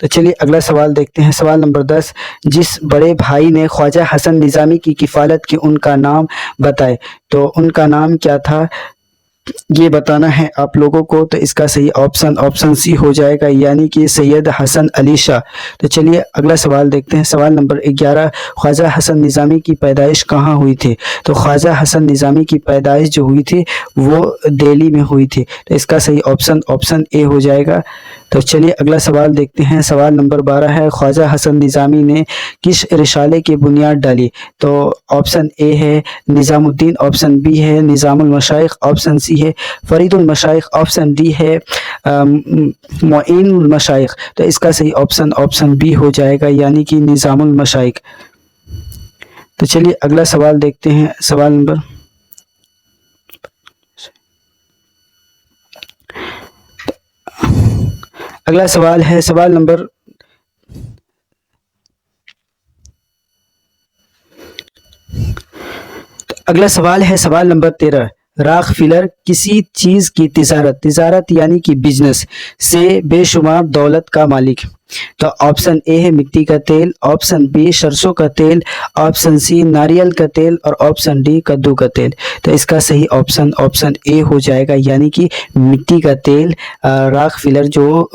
تو چلیے اگلا سوال دیکھتے ہیں. سوال نمبر 10. جس بڑے بھائی نے خواجہ حسن نظامی کی کفالت کی ان کا نام بتائے. تو ان کا نام کیا تھا یہ بتانا ہے آپ لوگوں کو. تو اس کا صحیح آپشن سی ہو جائے گا, یعنی کہ سید حسن علی شاہ. تو چلیے اگلا سوال دیکھتے ہیں. سوال نمبر 11. خواجہ حسن نظامی کی پیدائش کہاں ہوئی تھی؟ تو خواجہ حسن نظامی کی پیدائش جو ہوئی تھی وہ دہلی میں ہوئی تھی. تو اس کا صحیح آپشن اے ہو جائے گا. تو چلیے اگلا سوال دیکھتے ہیں. سوال نمبر 12 ہے. خواجہ حسن نظامی نے کس رسالے کی بنیاد ڈالی؟ تو آپشن اے ہے نظام الدین, آپشن بی ہے نظام المشائخ, آپشن سی ہے فرید المشائخ, آپشن ڈی ہے معین المشائخ. تو اس کا صحیح آپشن بی ہو جائے گا, یعنی کہ نظام المشائخ. تو چلیے اگلا سوال دیکھتے ہیں. سوال نمبر اگلا سوال ہے. سوال نمبر اگلا سوال ہے. سوال نمبر 13. راک فیلر کسی چیز کی تجارت یعنی کہ بزنس سے بے شمار دولت کا مالک. تو آپشن اے ہے مٹی کا تیل, آپشن بی سرسوں کا تیل, آپشن سی ناریل کا تیل اور آپشن ڈی کدو کا تیل. تو اس کا صحیح آپشن اے ہو جائے گا, یعنی کہ مٹی کا تیل. راک فیلر جو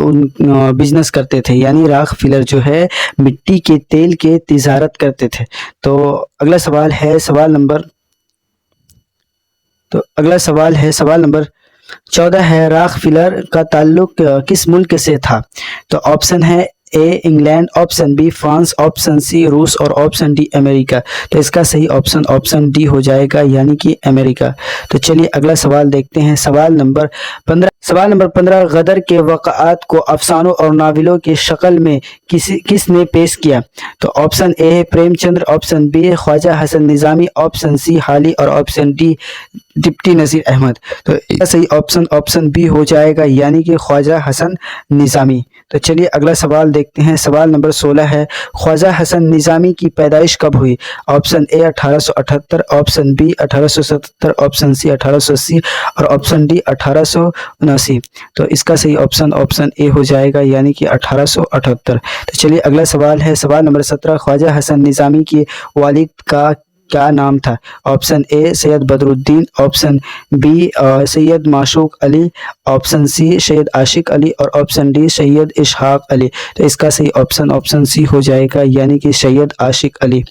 بزنس کرتے تھے, یعنی راک فیلر جو ہے مٹی کے تیل کے تجارت کرتے تھے. تو اگلا سوال ہے. سوال نمبر 14 ہے. راک فیلر کا تعلق کس ملک سے تھا؟ تو آپشن ہے A England, option B France, option C روس اور آپشن ڈی امریکہ. تو اس کا صحیح آپشن ڈی ہو جائے گا, یعنی کہ امریکہ. تو چلیے اگلا سوال دیکھتے ہیں. سوال نمبر 15. غدر کے واقعات کو افسانوں اور ناولوں کی شکل میں کس نے پیش کیا؟ تو آپشن اے ہے پریم چندر, آپشن بی ہے خواجہ حسن نظامی, آپشن سی حالی اور option D deputy Nazir Ahmad. تو اس کا صحیح آپشن بی ہو جائے گا, یعنی کہ خواجہ حسن نظامی. تو چلیے اگلا سوال دیکھتے ہیں. سوال نمبر 16 ہے. خواجہ حسن نظامی کی پیدائش کب ہوئی؟ آپشن اے 1878, آپشن بی 1877, آپشن سی 1880 اور آپشن ڈی 1879. تو اس کا صحیح آپشن اے ہو جائے گا, یعنی کہ 1878. تو چلیے اگلا سوال ہے. سوال نمبر 17. خواجہ حسن نظامی کے والد کا کیا نام تھا؟ آپشن اے سید بدر الدین, آپشن بی سید معشوق علی, آپشن سی سید عاشق علی اور آپشن ڈی سید اسحاق علی. تو اس کا صحیح آپشن سی ہو جائے گا, یعنی کہ سید عاشق علی.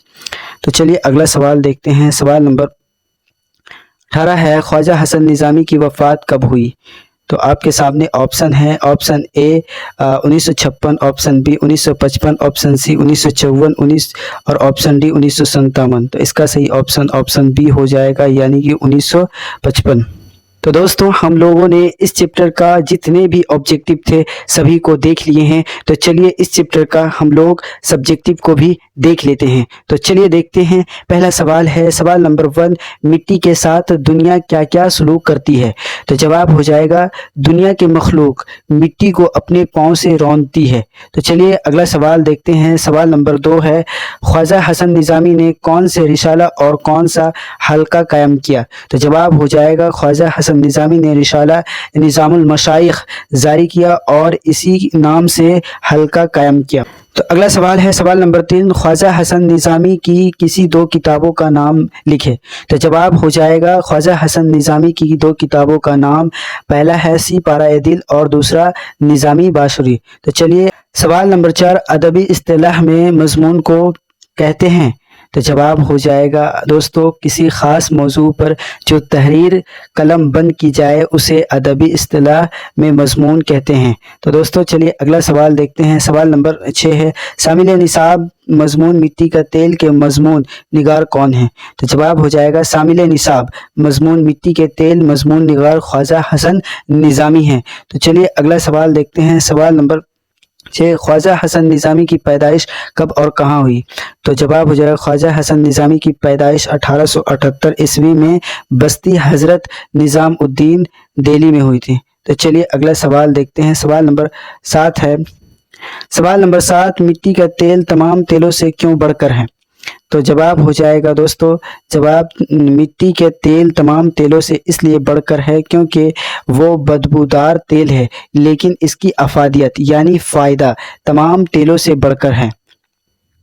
تو چلیے اگلا سوال دیکھتے ہیں. سوال نمبر 18 ہے. خواجہ حسن نظامی کی وفات کب ہوئی؟ تو آپ کے سامنے آپشن ہے. آپشن اے 1956, آپشن بی 1955, آپشن سی 1954 اور آپشن ڈی 1957. تو اس کا صحیح آپشن بی ہو جائے گا, یعنی کہ 1955. تو دوستوں ہم لوگوں نے اس چیپٹر کا جتنے بھی آبجیکٹیو تھے سبھی کو دیکھ لیے ہیں. تو چلیے اس چیپٹر کا ہم لوگ سبجیکٹیو کو بھی دیکھ لیتے ہیں. تو چلیے دیکھتے ہیں. پہلا سوال ہے. سوال نمبر 1. مٹی کے ساتھ دنیا کیا کیا سلوک کرتی ہے؟ تو جواب ہو جائے گا دنیا کے مخلوق مٹی کو اپنے پاؤں سے روندتی ہے. تو چلیے اگلا سوال دیکھتے ہیں. سوال نمبر 2 ہے. خواجہ حسن نظامی نے کون سے رسالہ اور کون سا حلقہ قائم کیا؟ تو جواب ہو جائے گا خواجہ حسن نظامی نے رسالہ نظام المشائخ جاری کیا اور اسی نام سے حلقہ قائم کیا. تو اگلا سوال ہے. سوال نمبر 3. خواجہ حسن نظامی کی کسی 2 کتابوں کا نام لکھے. تو جواب ہو جائے گا خواجہ حسن نظامی کی 2 کتابوں کا نام پہلا ہے سی پارہ دل اور دوسرا نظامی باشری. تو چلیے سوال نمبر 4. ادبی اصطلاح میں مضمون کو کہتے ہیں. تو جواب ہو جائے گا دوستو کسی خاص موضوع پر جو تحریر قلم بند کی جائے اسے ادبی اصطلاح میں مضمون کہتے ہیں. تو دوستو چلیے اگلا سوال دیکھتے ہیں. سوال نمبر 6 ہے. شامل نصاب مضمون مٹی کا تیل کے مضمون نگار کون ہیں؟ تو جواب ہو جائے گا شامل نصاب مضمون مٹی کے تیل مضمون نگار خواجہ حسن نظامی ہیں. تو چلیے اگلا سوال دیکھتے ہیں. سوال نمبر 6. خواجہ حسن نظامی کی پیدائش کب اور کہاں ہوئی؟ تو جواب ہو جائے گا خواجہ حسن نظامی کی پیدائش 1878 عیسوی میں بستی حضرت نظام الدین دہلی میں ہوئی تھی. تو چلیے اگلا سوال دیکھتے ہیں. سوال نمبر 7 ہے. سوال نمبر 7. مٹی کا تیل تمام تیلوں سے کیوں بڑھ کر ہے؟ تو جواب ہو جائے گا دوستو، جواب مٹی کے تیل تمام تیلوں سے اس لیے بڑھ کر ہے کیونکہ وہ بدبودار تیل ہے، لیکن اس کی افادیت یعنی فائدہ تمام تیلوں سے بڑھ کر ہے۔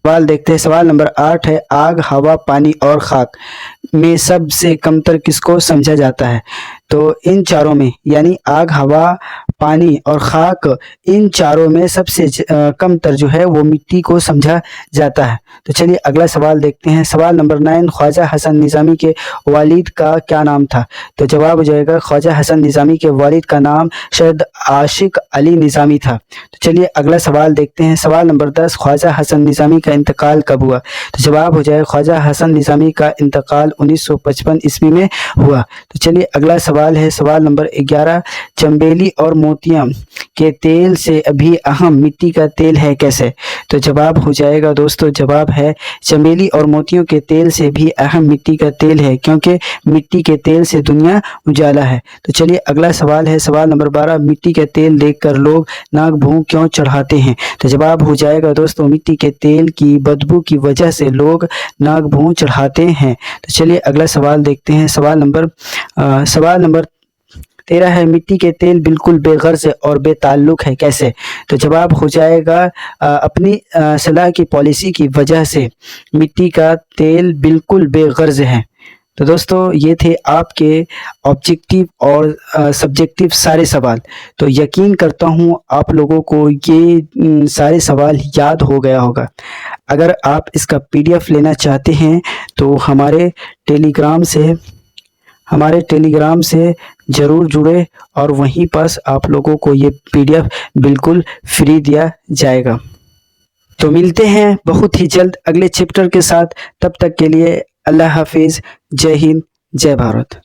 سوال دیکھتے ہیں، سوال نمبر 8 ہے، آگ، ہوا، پانی اور خاک میں سب سے کمتر کس کو سمجھا جاتا ہے؟ تو ان چاروں میں یعنی آگ، ہوا، پانی اور خاک، ان چاروں میں سب سے کم تر جو ہے وہ مٹی کو سمجھا جاتا ہے۔ تو چلیے اگلا سوال دیکھتے ہیں، سوال نمبر 9، خواجہ حسن نظامی کے والد کا کیا نام تھا؟ تو جواب ہو جائے گا، خواجہ حسن نظامی کے والد کا نام سید عاشق علی نظامی تھا۔ تو چلیے اگلا سوال دیکھتے ہیں، سوال نمبر 10، خواجہ حسن نظامی کا انتقال کب ہوا؟ تو جواب ہو جائے خواجہ حسن نظامی کا انتقال 1955 عیسوی میں ہوا۔ تو چلیے اگلا سوال ہے، سوال نمبر 11، چنبیلی اور موتیاں کے تیل سے بھی اہم مٹی کا تیل ہے کیسے؟ تو جواب ہو جائے گا دوستو، جواب ہے چنبیلی اور موتیوں کے تیل سے بھی اہم مٹی کا تیل ہے کیونکہ مٹی کے تیل سے دنیا اجالا ہے۔ تو چلیے اگلا سوال ہے، سوال نمبر 12، مٹی کے تیل دیکھ کر لوگ ناک بھون کیوں چڑھاتے ہیں؟ تو جواب ہو جائے گا دوستو، مٹی کے تیل کی بدبو کی وجہ سے لوگ ناک بھون چڑھاتے ہیں۔ تو چلیے اگلا سوال دیکھتے ہیں، سوال نمبر 13 ہے، مٹی کے تیل بالکل بے غرض اور بے تعلق ہے کیسے؟ تو جواب ہو جائے گا، اپنی صلاح کی پالیسی کی وجہ سے مٹی کا تیل بالکل بے غرض ہے۔ تو دوستو یہ تھے آپ کے آبجیکٹیو اور سبجیکٹیو سارے سوال۔ تو یقین کرتا ہوں آپ لوگوں کو یہ سارے سوال یاد ہو گیا ہوگا۔ اگر آپ اس کا PDF لینا چاہتے ہیں تو ہمارے ٹیلی گرام سے ضرور جڑے اور وہیں پاس آپ لوگوں کو یہ PDF بالکل فری دیا جائے گا۔ تو ملتے ہیں بہت ہی جلد اگلے چیپٹر کے ساتھ، تب تک کے لیے اللہ حافظ، جے ہند، جے بھارت۔